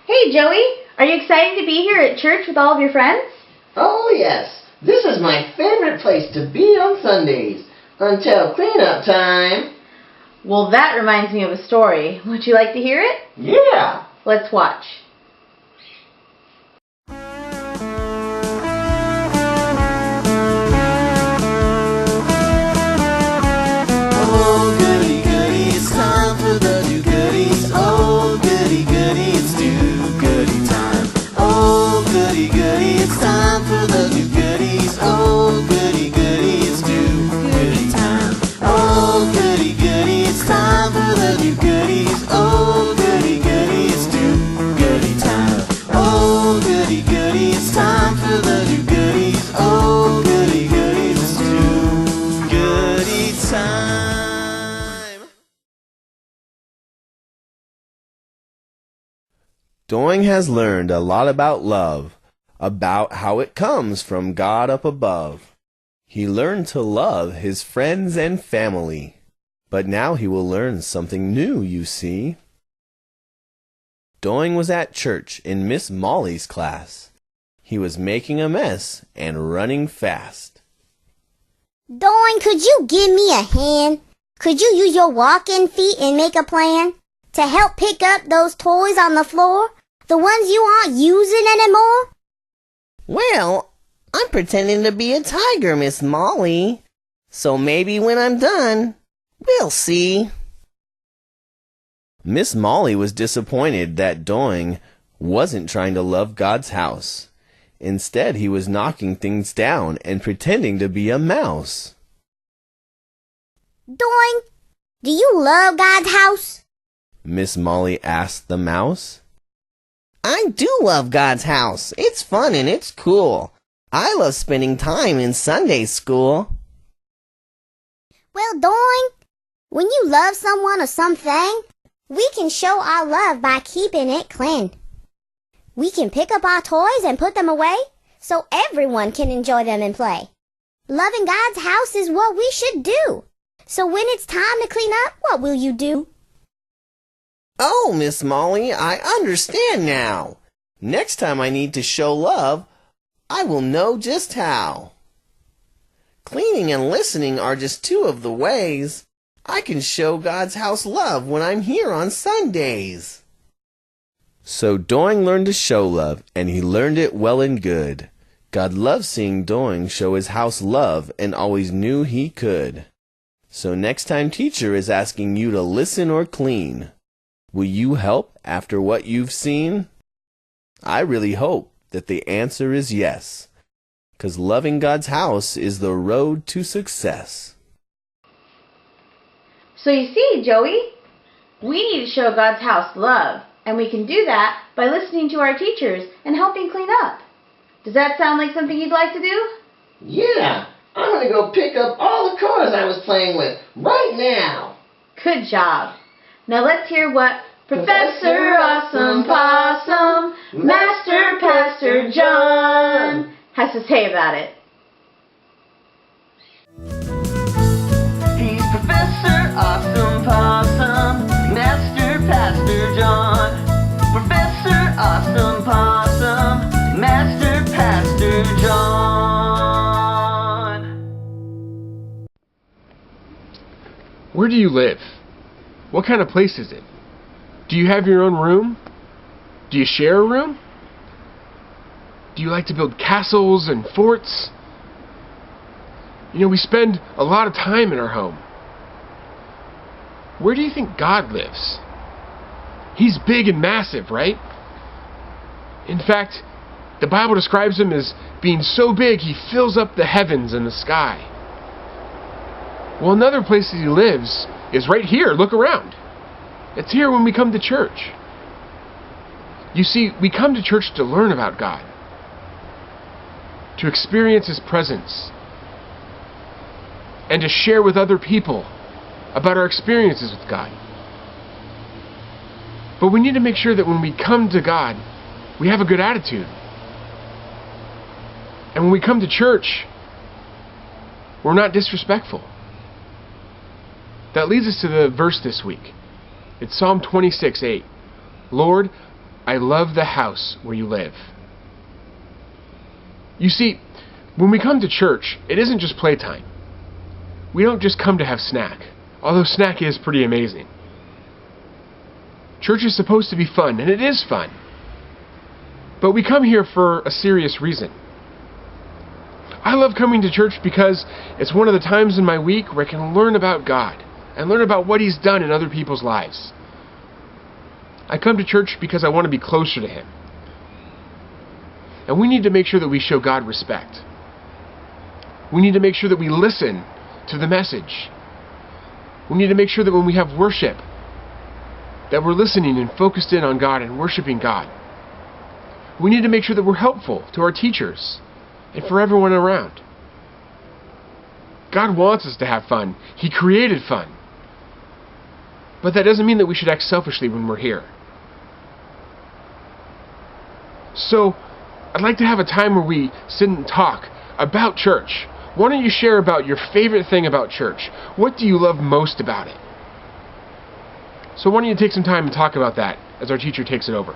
Hey, Joey, are you excited to be here at church with all of your friends? Oh, yes. This is my favorite place to be on Sundays. Until cleanup time. Well, that reminds me of a story. Would you like to hear it? Yeah. Let's watch. Oh, goody, goody, it's time for the DoGoodies. Oh, goody, goody, it's DoGoodie time. Oh, goody, goody, it's time for the DoGoodies. Oh, goody, goody, it's DoGoodie time. Oh, goody, goody, it's time for the DoGoodies. Oh, goody, goody, it's DoGoodie time. Oh, goody, goody, it's time for the DoGoodies. Oh, goody, goody, it's DoGoodie time. Doing has learned a lot about love, about how it comes from God up above. He learned to love his friends and family, but now he will learn something new, you see. Doing was at church in Miss Molly's class. He was making a mess and running fast. Doing, could you give me a hand? Could you use your walking feet and make a plan to help pick up those toys on the floor? The ones you aren't using anymore? Well, I'm pretending to be a tiger, Miss Molly. So maybe when I'm done, we'll see. Miss Molly was disappointed that Doing wasn't trying to love God's house. Instead, he was knocking things down and pretending to be a mouse. Doing, do you love God's house? Miss Molly asked the mouse. I do love God's house. It's fun and it's cool. I love spending time in Sunday school. Well, Doing, when you love someone or something, we can show our love by keeping it clean. We can pick up our toys and put them away so everyone can enjoy them and play. Loving God's house is what we should do. So when it's time to clean up, what will you do? Oh, Miss Molly, I understand now. Next time I need to show love, I will know just how. Cleaning and listening are just two of the ways I can show God's house love when I'm here on Sundays. So Doing learned to show love, and he learned it well and good. God loved seeing Doing show his house love and always knew he could. So next time teacher is asking you to listen or clean, will you help after what you've seen? I really hope that the answer is yes, 'cause loving God's house is the road to success. So you see, Joey, we need to show God's house love, and we can do that by listening to our teachers and helping clean up. Does that sound like something you'd like to do? Yeah. I'm going to go pick up all the cars I was playing with right now. Good job. Now let's hear what Professor Awesome Possum, Master Pastor John has to say about it. He's Professor Awesome Possum, Master Pastor John. Professor Awesome Possum, Master Pastor John. Where do you live? What kind of place is it? Do you have your own room? Do you share a room? Do you like to build castles and forts? You know, we spend a lot of time in our home. Where do you think God lives? He's big and massive, right? In fact, the Bible describes him as being so big he fills up the heavens and the sky. Well, another place that he lives is right here. Look around. It's here when we come to church. You see, we come to church to learn about God, to experience his presence, and to share with other people about our experiences with God. But we need to make sure that when we come to God, we have a good attitude. And when we come to church, we're not disrespectful. That leads us to the verse this week. It's Psalm 26:8. Lord, I love the house where you live. You see, when we come to church, it isn't just playtime. We don't just come to have snack, although snack is pretty amazing. Church is supposed to be fun, and it is fun. But we come here for a serious reason. I love coming to church because it's one of the times in my week where I can learn about God and learn about what He's done in other people's lives. I come to church because I want to be closer to Him. And we need to make sure that we show God respect. We need to make sure that we listen to the message. We need to make sure that when we have worship, that we're listening and focused in on God and worshiping God. We need to make sure that we're helpful to our teachers and for everyone around. God wants us to have fun. He created fun. But that doesn't mean that we should act selfishly when we're here. So, I'd like to have a time where we sit and talk about church. Why don't you share about your favorite thing about church? What do you love most about it? So why don't you take some time and talk about that as our teacher takes it over.